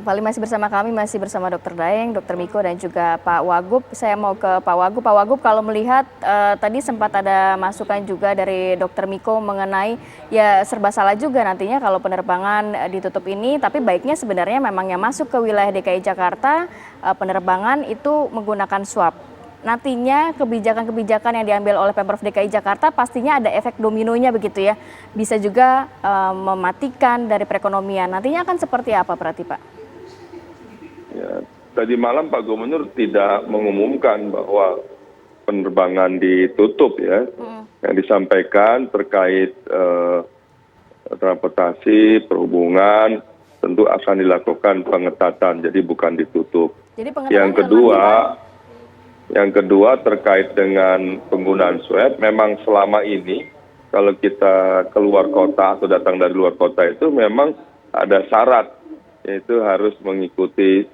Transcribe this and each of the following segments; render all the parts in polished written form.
kembali masih bersama kami, masih bersama Dr. Daeng, Dr. Miko, dan juga Pak Wagub. Saya mau ke Pak Wagub. Pak Wagub, kalau melihat tadi sempat ada masukan juga dari Dr. Miko mengenai ya serba salah juga nantinya kalau penerbangan ditutup ini, tapi baiknya sebenarnya memang yang masuk ke wilayah DKI Jakarta penerbangan itu menggunakan swab. Nantinya kebijakan-kebijakan yang diambil oleh Pemprov DKI Jakarta pastinya ada efek dominonya begitu ya. Bisa juga mematikan dari perekonomian. Nantinya akan seperti apa berarti Pak? Ya, tadi malam Pak Gubernur tidak mengumumkan bahwa penerbangan ditutup ya. Yang disampaikan terkait transportasi, perhubungan, tentu akan dilakukan pengetatan, jadi bukan ditutup. Jadi yang kedua terkait dengan penggunaan swab, memang selama ini kalau kita keluar kota atau datang dari luar kota itu memang ada syarat, yaitu harus mengikuti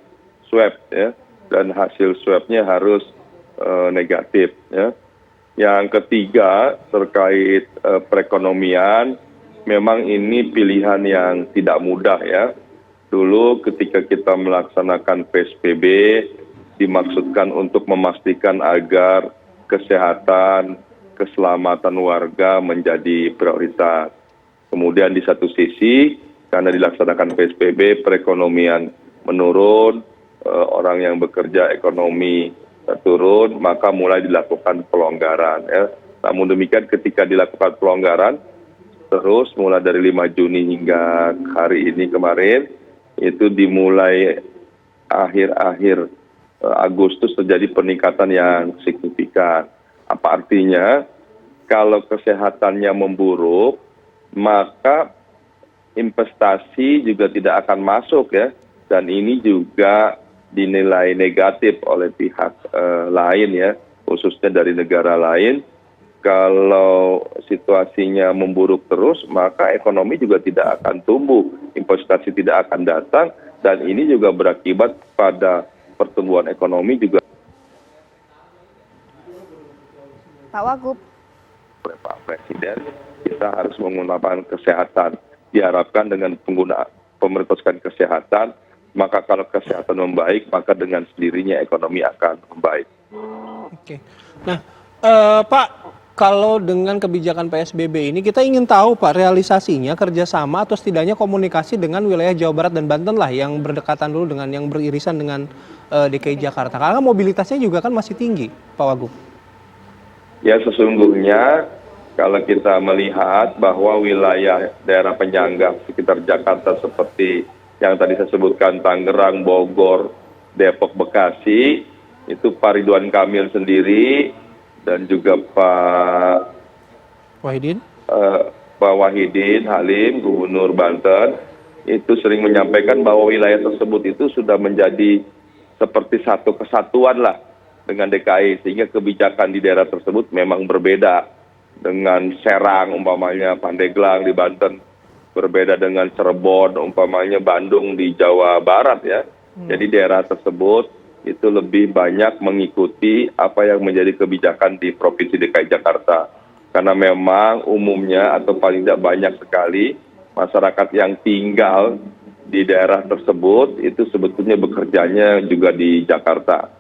swab ya, dan hasil swabnya harus negatif ya. Yang ketiga terkait perekonomian, memang ini pilihan yang tidak mudah ya. Dulu ketika kita melaksanakan PSBB dimaksudkan untuk memastikan agar kesehatan, keselamatan warga menjadi prioritas. Kemudian di satu sisi karena dilaksanakan PSBB perekonomian menurun, orang yang bekerja ekonomi turun, maka mulai dilakukan pelonggaran ya. Namun demikian ketika dilakukan pelonggaran terus mulai dari 5 Juni hingga hari ini kemarin, itu dimulai akhir-akhir Agustus terjadi peningkatan yang signifikan. Apa artinya? Kalau kesehatannya memburuk, maka investasi juga tidak akan masuk ya. Dan ini juga dinilai negatif oleh pihak lain ya, khususnya dari negara lain. Kalau situasinya memburuk terus, maka ekonomi juga tidak akan tumbuh, investasi tidak akan datang, dan ini juga berakibat pada pertumbuhan ekonomi juga. Pak Wagub. Oleh Pak Presiden, kita harus menggunakan kesehatan. Diharapkan dengan pemerintahkan kesehatan, maka kalau kesehatan membaik, maka dengan sendirinya ekonomi akan membaik. Oke. Nah, Pak, kalau dengan kebijakan PSBB ini kita ingin tahu Pak realisasinya kerjasama atau setidaknya komunikasi dengan wilayah Jawa Barat dan Banten lah yang berdekatan dulu dengan yang beririsan dengan DKI Jakarta. Karena mobilitasnya juga kan masih tinggi, Pak Wagub. Ya sesungguhnya kalau kita melihat bahwa wilayah daerah penyangga sekitar Jakarta seperti yang tadi saya sebutkan Tangerang, Bogor, Depok, Bekasi, itu Pak Ridwan Kamil sendiri dan juga Pak Wahidin Halim, Gubernur Banten, itu sering menyampaikan bahwa wilayah tersebut itu sudah menjadi seperti satu kesatuan lah dengan DKI, sehingga kebijakan di daerah tersebut memang berbeda. Dengan Serang umpamanya Pandeglang di Banten, berbeda dengan Cirebon umpamanya Bandung di Jawa Barat ya. Jadi daerah tersebut itu lebih banyak mengikuti apa yang menjadi kebijakan di Provinsi DKI Jakarta. Karena memang umumnya atau paling tidak banyak sekali masyarakat yang tinggal di daerah tersebut itu sebetulnya bekerjanya juga di Jakarta.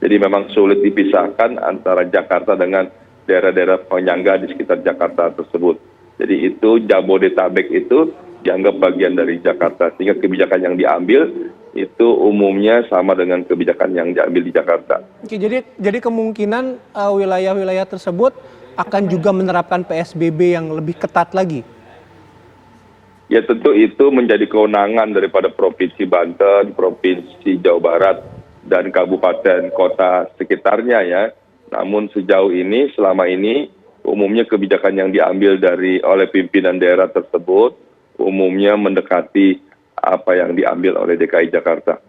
Jadi memang sulit dipisahkan antara Jakarta dengan daerah-daerah penyangga di sekitar Jakarta tersebut. Jadi itu Jabodetabek itu dianggap bagian dari Jakarta, sehingga kebijakan yang diambil itu umumnya sama dengan kebijakan yang diambil di Jakarta. Oke, jadi kemungkinan wilayah-wilayah tersebut akan juga menerapkan PSBB yang lebih ketat lagi? Ya tentu itu menjadi kewenangan daripada Provinsi Banten, Provinsi Jawa Barat, dan kabupaten kota sekitarnya ya. Namun sejauh ini, selama ini, umumnya kebijakan yang diambil oleh pimpinan daerah tersebut, umumnya mendekati apa yang diambil oleh DKI Jakarta.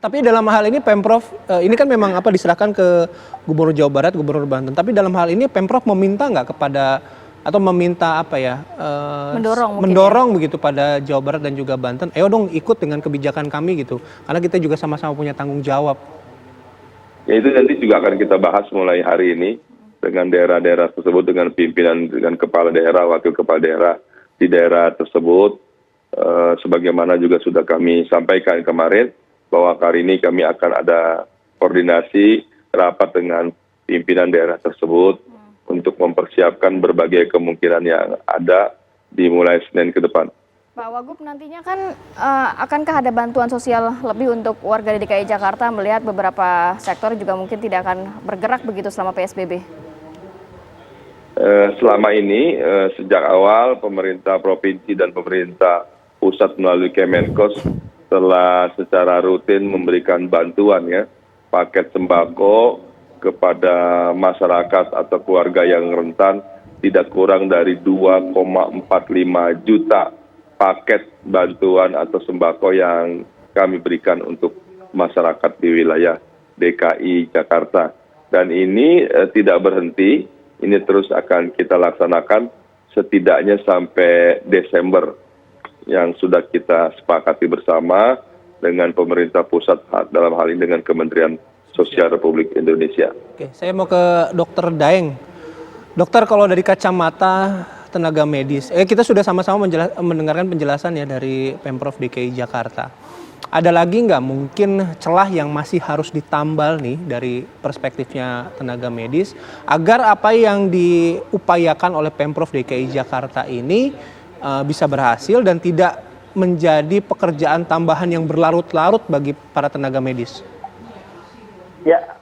Tapi dalam hal ini Pemprov, ini kan memang diserahkan ke Gubernur Jawa Barat, Gubernur Banten. Tapi dalam hal ini Pemprov meminta nggak kepada, atau meminta mendorong begitu pada Jawa Barat dan juga Banten, ayo dong ikut dengan kebijakan kami gitu. Karena kita juga sama-sama punya tanggung jawab. Ya itu nanti juga akan kita bahas mulai hari ini dengan daerah-daerah tersebut, dengan pimpinan, dengan kepala daerah, wakil kepala daerah di daerah tersebut. sebagaimana juga sudah kami sampaikan kemarin, bahwa kali ini kami akan ada koordinasi rapat dengan pimpinan daerah tersebut untuk mempersiapkan berbagai kemungkinan yang ada dimulai Senin ke depan. Pak Wagub, nantinya kan akankah ada bantuan sosial lebih untuk warga di DKI Jakarta melihat beberapa sektor juga mungkin tidak akan bergerak begitu selama PSBB? Selama ini sejak awal pemerintah provinsi dan pemerintah pusat melalui Kemenkos telah secara rutin memberikan bantuan ya, paket sembako kepada masyarakat atau keluarga yang rentan tidak kurang dari 2,45 juta paket bantuan atau sembako yang kami berikan untuk masyarakat di wilayah DKI Jakarta. Dan ini tidak berhenti, ini terus akan kita laksanakan setidaknya sampai Desember yang sudah kita sepakati bersama dengan pemerintah pusat dalam hal ini dengan Kementerian Sosial Republik Indonesia. Oke, saya mau ke Dokter Daeng. Dokter, kalau dari kacamata tenaga medis, kita sudah sama-sama mendengarkan penjelasan ya dari Pemprov DKI Jakarta. Ada lagi nggak mungkin celah yang masih harus ditambal nih dari perspektifnya tenaga medis agar apa yang diupayakan oleh Pemprov DKI Jakarta ini bisa berhasil dan tidak menjadi pekerjaan tambahan yang berlarut-larut bagi para tenaga medis? Ya,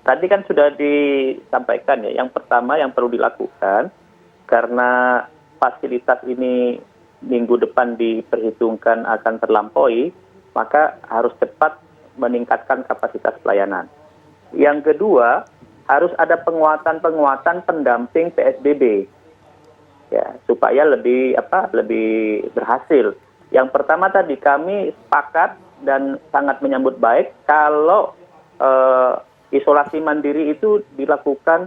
tadi kan sudah disampaikan ya, yang pertama yang perlu dilakukan karena fasilitas ini minggu depan diperhitungkan akan terlampaui, maka harus cepat meningkatkan kapasitas pelayanan. Yang kedua, harus ada penguatan pendamping PSBB, ya, supaya lebih berhasil. Yang pertama tadi kami sepakat dan sangat menyambut baik kalau isolasi mandiri itu dilakukan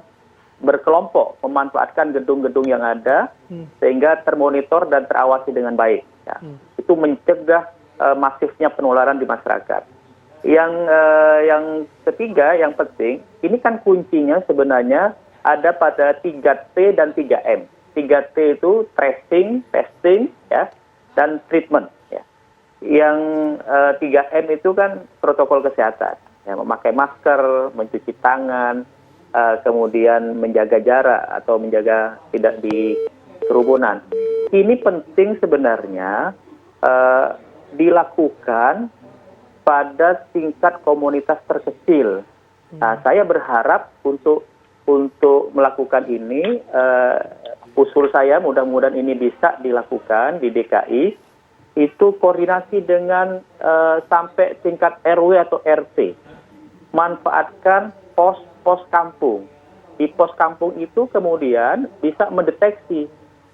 berkelompok, memanfaatkan gedung-gedung yang ada sehingga termonitor dan terawasi dengan baik. Ya. Itu mencegah masifnya penularan di masyarakat. Yang ketiga, yang penting, ini kan kuncinya sebenarnya ada pada 3T dan 3M. 3T itu tracing, testing, ya, dan treatment. Ya. Yang 3M itu kan protokol kesehatan, ya, memakai masker, mencuci tangan, kemudian menjaga jarak atau menjaga tidak di kerumunan. Ini penting sebenarnya dilakukan pada tingkat komunitas terkecil. Nah, saya berharap untuk melakukan ini, usul saya mudah-mudahan ini bisa dilakukan di DKI, itu koordinasi dengan sampai tingkat RW atau RT. Manfaatkan pos kampung. Di pos kampung itu kemudian bisa mendeteksi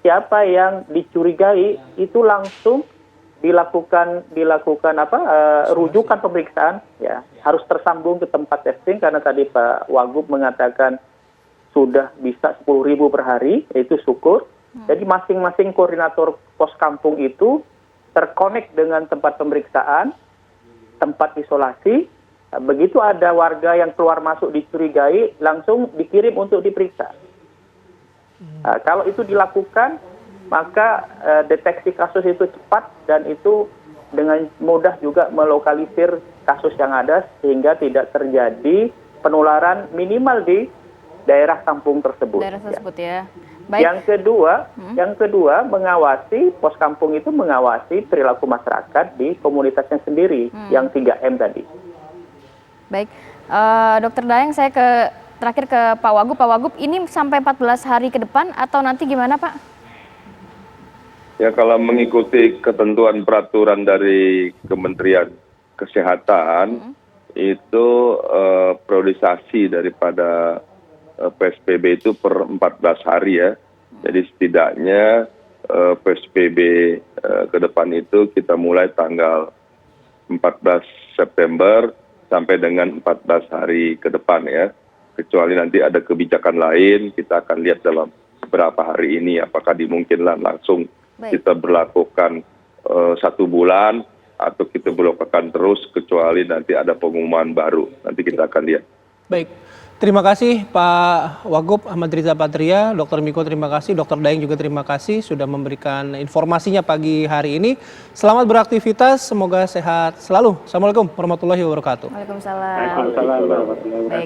siapa yang dicurigai, itu langsung dilakukan rujukan pemeriksaan, ya, harus tersambung ke tempat testing karena tadi Pak Wagub mengatakan sudah bisa 10.000 per hari, itu syukur. Jadi masing-masing koordinator pos kampung itu terkonek dengan tempat pemeriksaan, tempat isolasi. Begitu ada warga yang keluar masuk dicurigai, langsung dikirim untuk diperiksa. Kalau itu dilakukan, maka deteksi kasus itu cepat dan itu dengan mudah juga melokalisir kasus yang ada sehingga tidak terjadi penularan minimal di daerah kampung tersebut. Daerah tersebut ya. Baik. Yang kedua, mengawasi pos kampung itu mengawasi perilaku masyarakat di komunitasnya sendiri, yang 3M tadi. Baik, Dokter Daeng, saya terakhir ke Pak Wagub. Pak Wagub, ini sampai 14 hari ke depan atau nanti gimana, Pak? Ya, kalau mengikuti ketentuan peraturan dari Kementerian Kesehatan, itu priorisasi daripada PSBB itu per 14 hari ya. Jadi setidaknya PSBB ke depan itu kita mulai tanggal 14 September sampai dengan 14 hari ke depan ya. Kecuali nanti ada kebijakan lain, kita akan lihat dalam beberapa hari ini apakah dimungkinkan langsung kita berlakukan 1 bulan atau kita berlakukan terus kecuali nanti ada pengumuman baru. Nanti kita akan lihat. Baik. Terima kasih Pak Wagub Ahmad Riza Patria, Dr. Miko terima kasih, Dr. Daeng juga terima kasih sudah memberikan informasinya pagi hari ini. Selamat beraktivitas, semoga sehat selalu. Assalamualaikum warahmatullahi wabarakatuh. Waalaikumsalam. Waalaikumsalam warahmatullahi wabarakatuh. Baik.